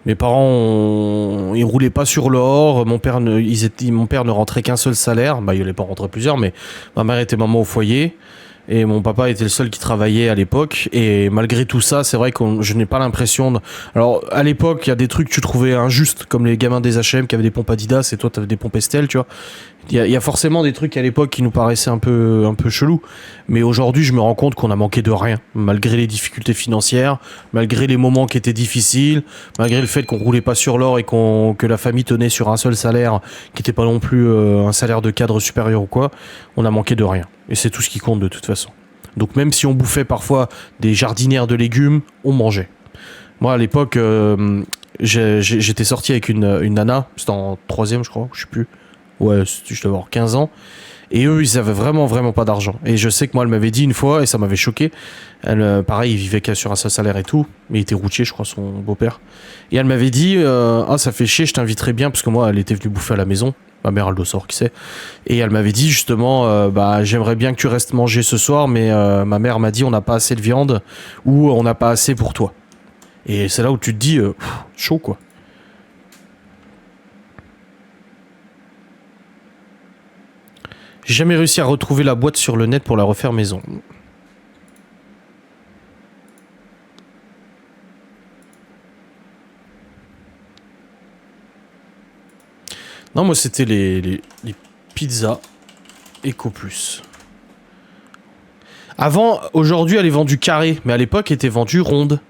Mes parents, ils roulaient pas sur l'or. Mon père ne rentrait qu'un seul salaire. Bah, il allait pas rentrer plusieurs, mais ma mère était maman au foyer. Et mon papa était le seul qui travaillait à l'époque. Et malgré tout ça, c'est vrai que je n'ai pas l'impression de... Alors, à l'époque, il y a des trucs que tu trouvais injustes, comme les gamins des H&M qui avaient des pompes Adidas et toi, tu avais des pompes Estelle, tu vois. Il y a forcément des trucs à l'époque qui nous paraissaient un peu chelous. Mais aujourd'hui, je me rends compte qu'on a manqué de rien. Malgré les difficultés financières, malgré les moments qui étaient difficiles, malgré le fait qu'on roulait pas sur l'or et que la famille tenait sur un seul salaire, qui n'était pas non plus un salaire de cadre supérieur ou quoi, on a manqué de rien. Et c'est tout ce qui compte de toute façon. Donc même si on bouffait parfois des jardinières de légumes, on mangeait. Moi, à l'époque, j'étais sorti avec une nana, c'était en 3e, je crois, je sais plus. Ouais, je devais avoir 15 ans. Et eux, ils avaient vraiment, vraiment pas d'argent. Et je sais que moi, elle m'avait dit une fois, et ça m'avait choqué. Elle, pareil, il vivait sur un seul salaire et tout. Mais il était routier, je crois, son beau-père. Et elle m'avait dit, ah, ça fait chier, je t'inviterai bien, parce que moi, elle était venue bouffer à la maison. Ma mère, elle le sort, qui sait. Et elle m'avait dit, justement, bah, j'aimerais bien que tu restes manger ce soir, mais ma mère m'a dit, on n'a pas assez de viande, ou on n'a pas assez pour toi. Et c'est là où tu te dis, chaud, quoi. J'ai jamais réussi à retrouver la boîte sur le net pour la refaire maison. Non, moi c'était les pizzas Eco Plus. Avant, aujourd'hui elle est vendue carrée, mais à l'époque elle était vendue ronde.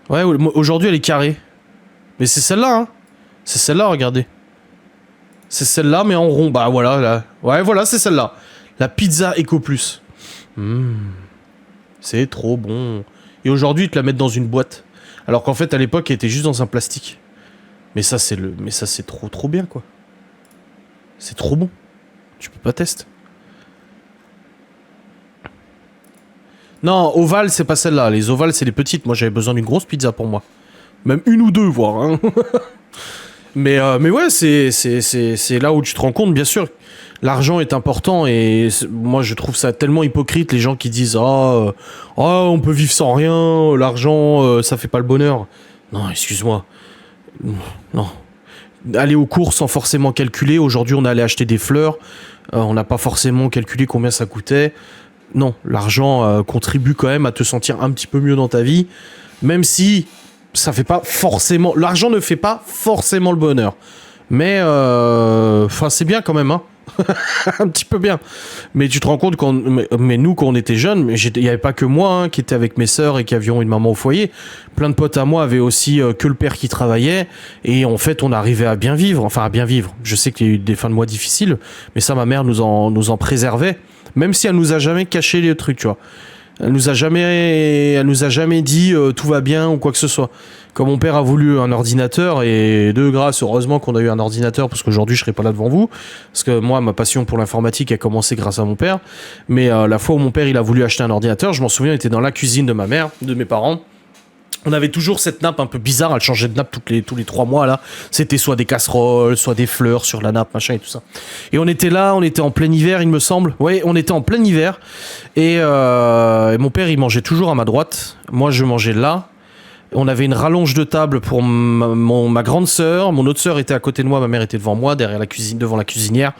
Ouais, aujourd'hui elle est carrée. Mais c'est celle-là, hein. C'est celle-là, regardez. C'est celle-là, mais en rond. Bah voilà, là. Ouais, voilà, c'est celle-là. La pizza Eco Plus. C'est trop bon. Et aujourd'hui, ils te la mettent dans une boîte. Alors qu'en fait, à l'époque, elle était juste dans un plastique. Mais ça, c'est trop bien, quoi. C'est trop bon. Tu peux pas tester. Non, ovale, c'est pas celle-là. Les ovales, c'est les petites. Moi, j'avais besoin d'une grosse pizza pour moi. Même une ou deux, voire. Hein. Mais ouais, c'est là où tu te rends compte, bien sûr, l'argent est important et moi je trouve ça tellement hypocrite, les gens qui disent on peut vivre sans rien, l'argent ça fait pas le bonheur. Non, excuse-moi. Non. Aller aux courses sans forcément calculer, aujourd'hui on allait acheter des fleurs, on n'a pas forcément calculé combien ça coûtait. Non, l'argent contribue quand même à te sentir un petit peu mieux dans ta vie, même si ça fait pas forcément... L'argent ne fait pas forcément le bonheur. Mais, enfin, c'est bien quand même, hein. Un petit peu bien. Mais tu te rends compte, mais nous, quand on était jeunes, il n'y avait pas que moi hein, qui était avec mes sœurs et qui avions une maman au foyer. Plein de potes à moi avaient aussi que le père qui travaillait. Et en fait, on arrivait à bien vivre. Enfin, à bien vivre. Je sais qu'il y a eu des fins de mois difficiles. Mais ça, ma mère nous en préservait. Même si elle nous a jamais caché les trucs, tu vois. Elle nous a jamais dit tout va bien ou quoi que ce soit. Quand mon père a voulu un ordinateur, et de grâce, heureusement qu'on a eu un ordinateur, parce qu'aujourd'hui je serais pas là devant vous, parce que moi ma passion pour l'informatique a commencé grâce à mon père. Mais la fois où mon père il a voulu acheter un ordinateur, je m'en souviens, il était dans la cuisine de ma mère, de mes parents. On avait toujours cette nappe un peu bizarre, elle changeait de nappe tous les 3 mois là. C'était soit des casseroles, soit des fleurs sur la nappe, machin et tout ça. Et on était là, on était en plein hiver, il me semble. Oui, on était en plein hiver. Et mon père, il mangeait toujours à ma droite. Moi, je mangeais là. On avait une rallonge de table pour ma grande sœur. Mon autre sœur était à côté de moi, ma mère était devant moi, derrière la cuisine, devant la cuisinière.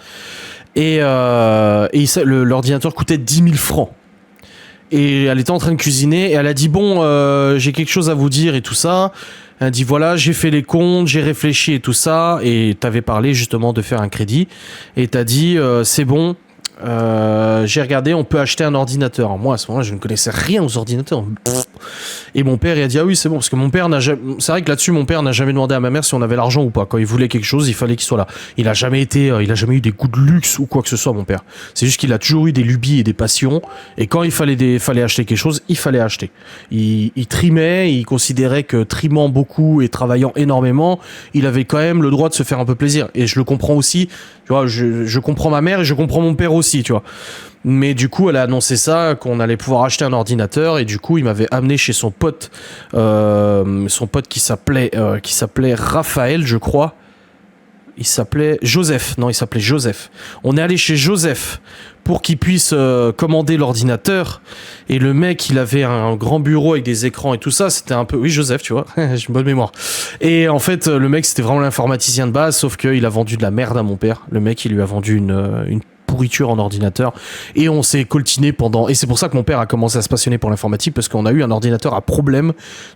Et l'ordinateur coûtait 10 000 francs. Et elle était en train de cuisiner et elle a dit bon j'ai quelque chose à vous dire et tout ça. Elle a dit voilà j'ai fait les comptes, j'ai réfléchi et tout ça et t'avais parlé justement de faire un crédit et t'as dit c'est bon j'ai regardé on peut acheter un ordinateur. Moi à ce moment-là je ne connaissais rien aux ordinateurs. Et mon père il a dit ah oui c'est bon parce que mon père n'a jamais... C'est vrai que là-dessus mon père n'a jamais demandé à ma mère si on avait l'argent ou pas. Quand il voulait quelque chose il fallait qu'il soit là. Il a jamais eu des goûts de luxe ou quoi que ce soit mon père. C'est juste qu'il a toujours eu des lubies et des passions et quand il fallait acheter quelque chose il fallait acheter. Il trimait, il considérait que trimant beaucoup et travaillant énormément il avait quand même le droit de se faire un peu plaisir et je le comprends aussi. Tu vois, je comprends ma mère et je comprends mon père aussi, tu vois. Mais du coup, elle a annoncé ça, qu'on allait pouvoir acheter un ordinateur et du coup, il m'avait amené chez son pote qui s'appelait Raphaël, je crois. il s'appelait Joseph. Non, il s'appelait Joseph. On est allé chez Joseph pour qu'il puisse commander l'ordinateur. Et le mec, il avait un grand bureau avec des écrans et tout ça. C'était un peu... Oui, Joseph, tu vois. J'ai une bonne mémoire. Et en fait, le mec, c'était vraiment l'informaticien de base, sauf qu'il a vendu de la merde à mon père. Le mec, il lui a vendu une pourriture en ordinateur. Et on s'est coltiné pendant... Et c'est pour ça que mon père a commencé à se passionner pour l'informatique, parce qu'on a eu un ordinateur à problème.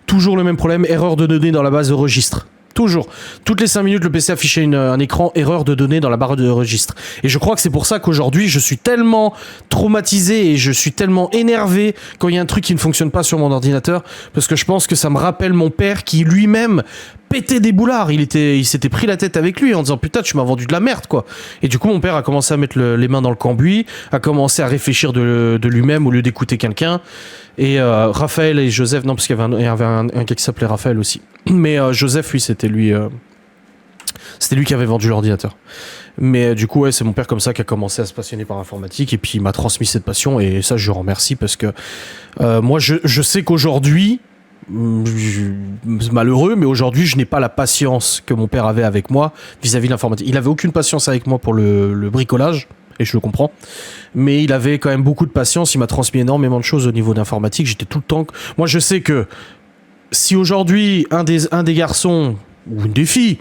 Toujours le même problème, erreur de données dans la base de registre. Toujours. Toutes les 5 minutes, le PC affichait un écran erreur de données dans la barre de registre. Et je crois que c'est pour ça qu'aujourd'hui, je suis tellement traumatisé et je suis tellement énervé quand il y a un truc qui ne fonctionne pas sur mon ordinateur. Parce que je pense que ça me rappelle mon père qui lui-même pétait des boulards. Il s'était pris la tête avec lui en disant putain, tu m'as vendu de la merde, quoi. Et du coup, mon père a commencé à mettre les mains dans le cambouis, a commencé à réfléchir de lui-même au lieu d'écouter quelqu'un. Et Raphaël et Joseph, non, parce qu'il y avait un gars qui s'appelait Raphaël aussi. Mais Joseph, oui, c'était lui qui avait vendu l'ordinateur. Mais du coup, ouais, c'est mon père comme ça qui a commencé à se passionner par l'informatique et puis il m'a transmis cette passion et ça, je le remercie parce que moi, je sais qu'aujourd'hui, malheureux, mais aujourd'hui, je n'ai pas la patience que mon père avait avec moi vis-à-vis de l'informatique. Il avait aucune patience avec moi pour le bricolage. Et je le comprends. Mais il avait quand même beaucoup de patience. Il m'a transmis énormément de choses au niveau d'informatique. J'étais tout le temps... Moi, je sais que si aujourd'hui, un des garçons, ou une des filles,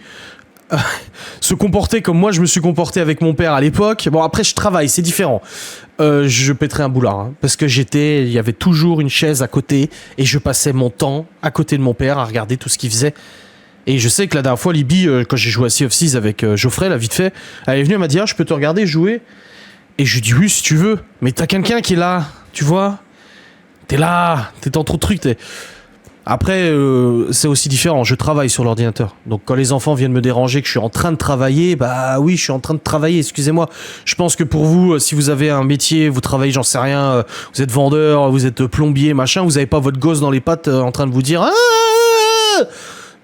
se comportait comme moi, je me suis comporté avec mon père à l'époque... Bon, après, je travaille, c'est différent. Je pèterais un boulard. Hein, parce que il y avait toujours une chaise à côté. Et je passais mon temps à côté de mon père à regarder tout ce qu'il faisait. Et je sais que la dernière fois, Libby, quand j'ai joué à Sea of Thieves avec Geoffrey, là, vite fait, elle est venue, elle m'a dit « Ah, je peux te regarder jouer ?» Et je lui dis « Oui, si tu veux. Mais t'as quelqu'un qui est là, tu vois. T'es là, t'es dans trop de trucs. Après, c'est aussi différent. Je travaille sur l'ordinateur. Donc, quand les enfants viennent me déranger, que je suis en train de travailler, bah oui, je suis en train de travailler, excusez-moi. Je pense que pour vous, si vous avez un métier, vous travaillez, j'en sais rien, vous êtes vendeur, vous êtes plombier, machin, vous avez pas votre gosse dans les pattes en train de vous dire « Ah !»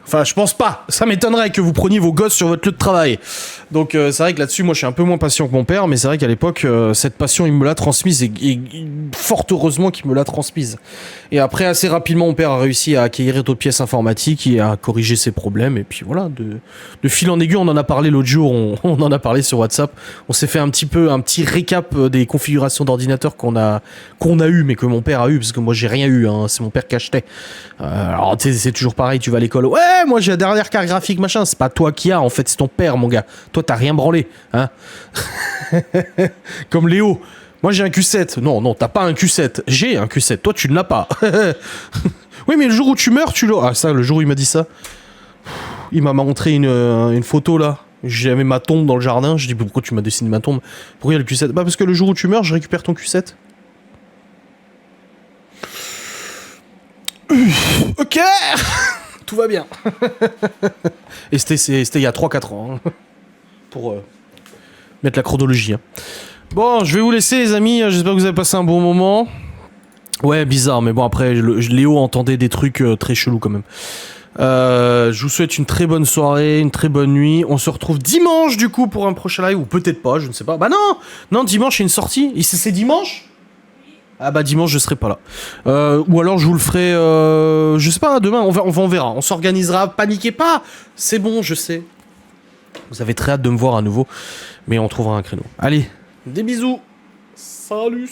Enfin, je pense pas. Ça m'étonnerait que vous preniez vos gosses sur votre lieu de travail. Donc, c'est vrai que là-dessus, moi, je suis un peu moins patient que mon père, mais c'est vrai qu'à l'époque, cette passion, il me l'a transmise et fort heureusement qu'il me l'a transmise. Et après, assez rapidement, mon père a réussi à acquérir d'autres pièces informatiques et à corriger ses problèmes. Et puis voilà, de fil en aiguille, on en a parlé l'autre jour, on en a parlé sur WhatsApp. On s'est fait un petit récap des configurations d'ordinateur qu'on a eu, mais que mon père a eu, parce que moi, j'ai rien eu, hein, c'est mon père qui achetait. Alors, c'est toujours pareil, tu vas à l'école, ouais, moi j'ai la dernière carte graphique, machin, c'est pas toi qui as, en fait, c'est ton père, mon gars. Toi, t'as rien branlé, hein. Comme Léo. Moi, j'ai un Q7. Non, t'as pas un Q7. J'ai un Q7. Toi, tu ne l'as pas. Oui, mais le jour où tu meurs, tu l'auras. Ah, ça, le jour où il m'a dit ça, il m'a montré une photo, là. J'avais ma tombe dans le jardin. Je dis, pourquoi tu m'as dessiné ma tombe? Pourquoi il y a le Q7? Bah, parce que le jour où tu meurs, je récupère ton Q7. Ok. Tout va bien. Et c'était il y a 3-4 ans. Hein, pour mettre la chronologie. Hein. Bon, je vais vous laisser, les amis. J'espère que vous avez passé un bon moment. Ouais, bizarre, mais bon, après, Léo entendait des trucs très chelous quand même. Je vous souhaite une très bonne soirée, une très bonne nuit. On se retrouve dimanche, du coup, pour un prochain live, ou peut-être pas, je ne sais pas. Bah non, dimanche, il y a une sortie. Et c'est dimanche? Ah bah dimanche je serai pas là. Ou alors je vous le ferai, je sais pas, demain, on verra. On s'organisera, paniquez pas. C'est bon, je sais. Vous avez très hâte de me voir à nouveau, mais on trouvera un créneau. Allez, des bisous. Salut.